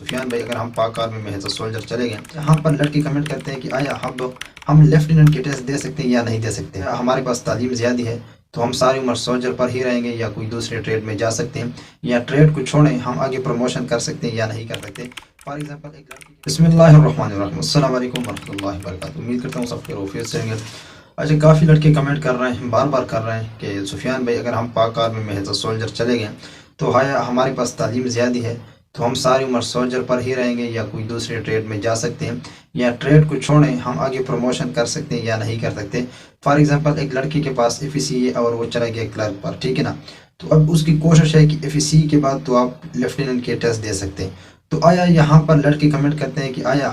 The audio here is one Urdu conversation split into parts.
سفیان بھائی، اگر ہم پاک آرمی میں ایز سولجر چلے گئے، یہاں پر لڑکے کمنٹ کرتے ہیں کہ آیا ہم لیفٹیننٹ کے ٹیسٹ دے سکتے ہیں یا نہیں دے سکتے، ہمارے پاس تعلیم زیادہ ہے تو ہم ساری عمر سولجر پر ہی رہیں گے یا کوئی دوسرے ٹریڈ میں جا سکتے ہیں، یا ٹریڈ کو چھوڑیں ہم آگے پروموشن کر سکتے ہیں یا نہیں کر سکتے۔ فار ایگزامپل ایک لڑکی، بسم اللہ الرحمن الرحیم، السلام علیکم ورحمۃ اللہ وبرکاتہ، امید کرتا ہوں سب کے روفیت سے ہوں گے۔ اچھا، کافی لڑکے کمنٹ کر رہے ہیں، بار بار کر رہے ہیں کہ سفیان بھائی اگر ہم پاک آرمی میں ایز سولجر چلے گئے تو ہمارے پاس تعلیم زیادہ ہے تو ہم ساری عمر سولجر پر ہی رہیں گے یا کوئی دوسرے ٹریڈ میں جا سکتے ہیں، یا ٹریڈ کو چھوڑیں ہم آگے پروموشن کر سکتے ہیں یا نہیں کر سکتے۔ فار ایگزامپل ایک لڑکی کے پاس FEC ہے اور وہ چلا گیا کلرک پر، ٹھیک ہے نا، تو اب اس کی کوشش ہے کہ FEC کے بعد تو آپ لیفٹیننٹ کے ٹیسٹ دے سکتے ہیں، تو آیا یہاں پر لڑکے کمنٹ کرتے ہیں کہ آیا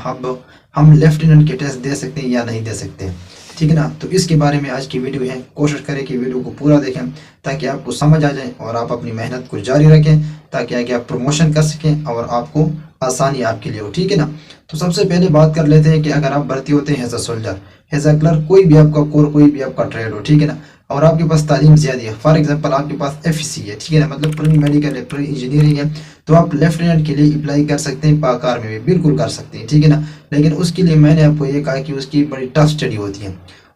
ہم لیفٹیننٹ کے ٹیسٹ دے سکتے ہیں یا نہیں دے سکتے، ٹھیک ہے نا۔ تو اس کے بارے میں آج کی ویڈیو ہے، کوشش کریں کہ ویڈیو کو پورا دیکھیں تاکہ آپ کو سمجھ آ جائے اور آپ اپنی محنت کو جاری رکھیں تاکہ آگے آپ پروموشن کر سکیں اور آپ کو آسانی آپ کے لیے ہو، ٹھیک ہے نا۔ تو سب سے پہلے بات کر لیتے ہیں کہ اگر آپ بھرتی ہوتے ہیں as a soldier, as a clerk, کوئی بھی آپ کا کور، کوئی بھی آپ کا ٹریڈ ہو، ٹھیک ہے نا، اور آپ کے پاس تعلیم زیادہ ہے، فار ایگزامپل آپ کے پاس FEC ہے، ٹھیک ہے نا، مطلب پری میڈیکل ہے، پری انجینئرنگ ہے، تو آپ لیفٹیننٹ کے لیے اپلائی کر سکتے ہیں، پاک آرمی میں بالکل کر سکتے ہیں، ٹھیک ہے نا۔ لیکن اس کے لیے میں نے آپ کو یہ کہا کہ اس کی بڑی ٹف اسٹڈی ہوتی ہے،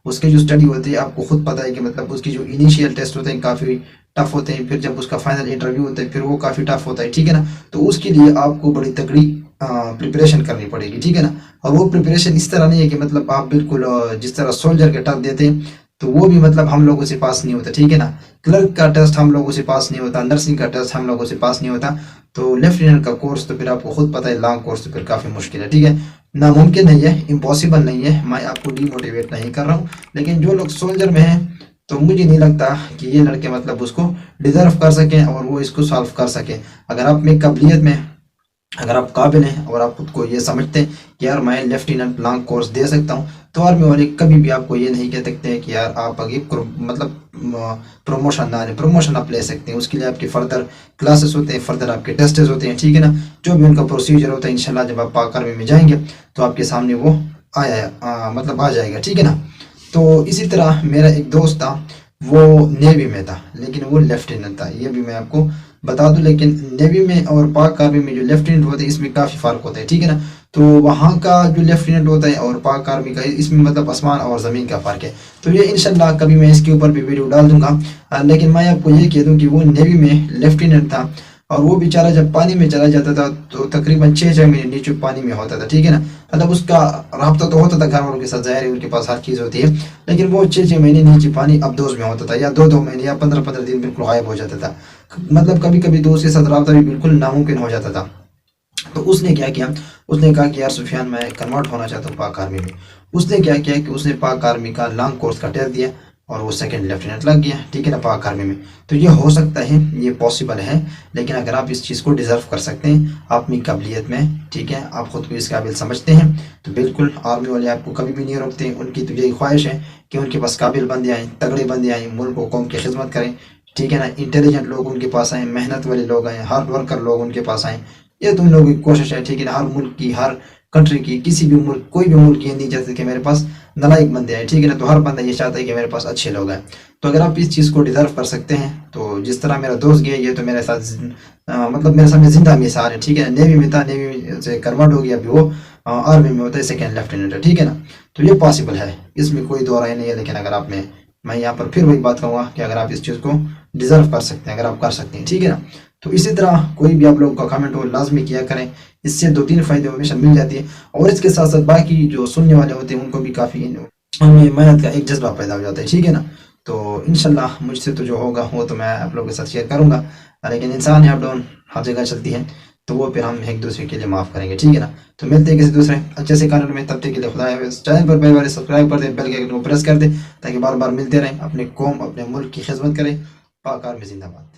اس کی جو اسٹڈی ہوتی ہے آپ کو خود پتہ ہے کہ مطلب اس کی جو انیشیل ٹیسٹ ہوتے ہیں کافی ٹف ہوتے ہیں، پھر جب اس کا فائنل انٹرویو ہوتا ہے پھر وہ کافی ٹف ہوتا ہے، ٹھیک ہے نا۔ تو اس کے لیے آپ کو بڑی تگڑی پریپریشن کرنی پڑے گی، ٹھیک ہے نا۔ اور وہ پریپریشن اس طرح نہیں ہے کہ مطلب آپ بالکل جس طرح سولجر کے ٹف دیتے ہیں تو وہ بھی مطلب ہم لوگوں سے پاس نہیں ہوتا، ٹھیک ہے نا۔ کلرک کا ٹیسٹ ہم لوگوں سے پاس نہیں ہوتا، نرسنگ کا ٹیسٹ ہم لوگوں سے پاس نہیں ہوتا، تو لیفٹیننٹ کا کورس تو پھر آپ کو خود پتہ ہے لانگ کورس تو پھر کافی مشکل ہے، ٹھیک ہے، ناممکن نہیں ہے، امپاسبل نہیں ہے، میں آپ کو ڈی موٹیویٹ نہیں کر رہا ہوں، لیکن جو لوگ سولجر میں ہیں تو مجھے نہیں لگتا کہ یہ لڑکے مطلب اس کو ڈیزرو کر سکیں اور وہ اس کو سالو کر سکیں۔ اگر آپ میں قابلیت میں، اگر آپ قابل ہیں اور آپ خود کو یہ سمجھتے ہیں کہ یار میں لیفٹیننٹ لانگ کورس دے سکتا ہوں، تو آرمی والے کبھی بھی آپ کو یہ نہیں کہہ سکتے ہیں کہ یار آپ آگے مطلب پروموشن نہ لیں، پروموشن آپ لے سکتے ہیں، اس کے لیے آپ کے فردر کلاسز ہوتے ہیں، فردر آپ کے ٹیسٹز ہوتے ہیں، ٹھیک ہے نا، جو بھی ان کا پروسیجر ہوتا ہے انشاءاللہ جب آپ پاک آرمی میں جائیں گے تو آپ کے سامنے وہ مطلب آ جائے گا، ٹھیک ہے نا۔ تو اسی طرح میرا ایک دوست تھا، وہ نیوی میں تھا لیکن وہ لیفٹیننٹ تھا، یہ بھی میں آپ کو بتا دوں، لیکن نیوی میں اور پاک آرمی میں جو لیفٹیننٹ ہوتے ہیں اس میں کافی فرق ہوتا ہے، ٹھیک ہے نا۔ تو وہاں کا جو لیفٹیننٹ ہوتا ہے اور پاک آرمی کا، اس میں مطلب آسمان اور زمین کا فرق ہے، تو یہ انشاءاللہ کبھی میں اس کے اوپر بھی ویڈیو ڈال دوں گا، لیکن میں آپ کو یہ کہہ دوں کہ وہ نیوی میں لیفٹیننٹ تھا اور وہ بیچارہ جب پانی میں چلا جاتا تھا تو تقریباً 6 مہینے نیچے پانی میں ہوتا تھا، ٹھیک ہے نا، مطلب اس کا رابطہ تو ہوتا تھا گھر والوں کے ساتھ، ظاہر ہے ان کے پاس ہر چیز ہوتی ہے، لیکن وہ 6 مہینے نیچے پانی ابدوز میں ہوتا تھا، یا 2 مہینے یا 15 دن بالکل غائب ہو جاتا تھا، مطلب کبھی کبھی دوست کے ساتھ رابطہ بھی بالکل ناممکن ہو جاتا تھا۔ تو اس نے کیا کیا، اس نے کہا کہ یار سفیان میں کنورٹ ہونا چاہتا ہوں پاک آرمی میں، اس نے کیا کیا کہ اس نے پاک آرمی کا لانگ کورس کا ٹیسٹ دیا اور وہ سیکنڈ لیفٹیننٹ لگ گیا، ٹھیک ہے نا، پاک آرمی میں۔ تو یہ ہو سکتا ہے، یہ پاسبل ہے، لیکن اگر آپ اس چیز کو ڈیزرو کر سکتے ہیں اپنی قابلیت میں، ٹھیک ہے، آپ خود کو اس قابل سمجھتے ہیں، تو بالکل آرمی والے آپ کو کبھی بھی نہیں روکتے، ان کی تو یہی خواہش ہے کہ ان کے پاس قابل بندے آئیں، تگڑے بندے آئیں، ملک و قوم کی خدمت کریں، ٹھیک ہے نا، انٹیلیجنٹ لوگ ان کے پاس آئیں، محنت والے لوگ آئیں، ہارڈ ورکر لوگ ان کے پاس آئیں، یہ تو ان لوگوں کی کوشش ہے، ٹھیک ہے نا۔ ہر ملک کی، ہر کنٹری کی، کسی بھی ملک، کوئی بھی ملک یہ نہیں چاہتے کہ میرے پاس نالائق بندے آئے، ٹھیک ہے نا، تو ہر بندہ یہ چاہتا ہے کہ میرے پاس اچھے لوگ آئیں۔ تو اگر آپ اس چیز کو ڈیزرو کر سکتے ہیں تو جس طرح میرا دوست گیا، یہ تو میرے ساتھ مطلب میرے سامنے زندہ مثال ہے، ٹھیک ہے، نیوی میں تھا، نیوی سے کنورٹ ہو گیا، ابھی وہ آرمی میں ہوتا ہے، سیکنڈ لیفٹیننٹ ہے، ٹھیک ہے نا۔ تو یہ پاسبل ہے، اس میں کوئی دو رائے نہیں ہے، لیکن اگر آپ میں یہاں پر پھر وہی بات کہوں گا کہ اگر آپ اس چیز کو ڈیزرو کر سکتے ہیں، اگر آپ کر سکتے ہیں، ٹھیک ہے نا۔ تو اسی طرح کوئی بھی آپ لوگوں کا کامنٹ ہو لازمی کیا کریں، اس سے 2-3 فائدے ہمیشہ مل جاتی ہے، اور اس کے ساتھ ساتھ باقی جو سننے والے ہوتے ہیں ان کو بھی کافی ہمیں محنت کا ایک جذبہ پیدا ہو جاتا ہے، ٹھیک ہے نا۔ تو انشاءاللہ مجھ سے تو جو ہوگا وہ تو میں آپ لوگوں کے ساتھ شیئر کروں گا، لیکن انسان ہے، اپ ڈاؤن ہر جگہ چلتی ہے، تو وہ پھر ہم ایک دوسرے کے لیے معاف کریں گے، ٹھیک ہے نا۔ تو ملتے ہیں کسی دوسرے اچھے سے کانٹ میں، تب تک کے لیے خدا حافظ۔ چینل پر پہلی بار سبسکرائب کر دیں، بیل کے آئکن کو پریس کر دیں تاکہ بار بار ملتے رہیں، اپنے قوم، اپنے ملک کی خدمت کریں۔ پاک آرمی زندہ باد۔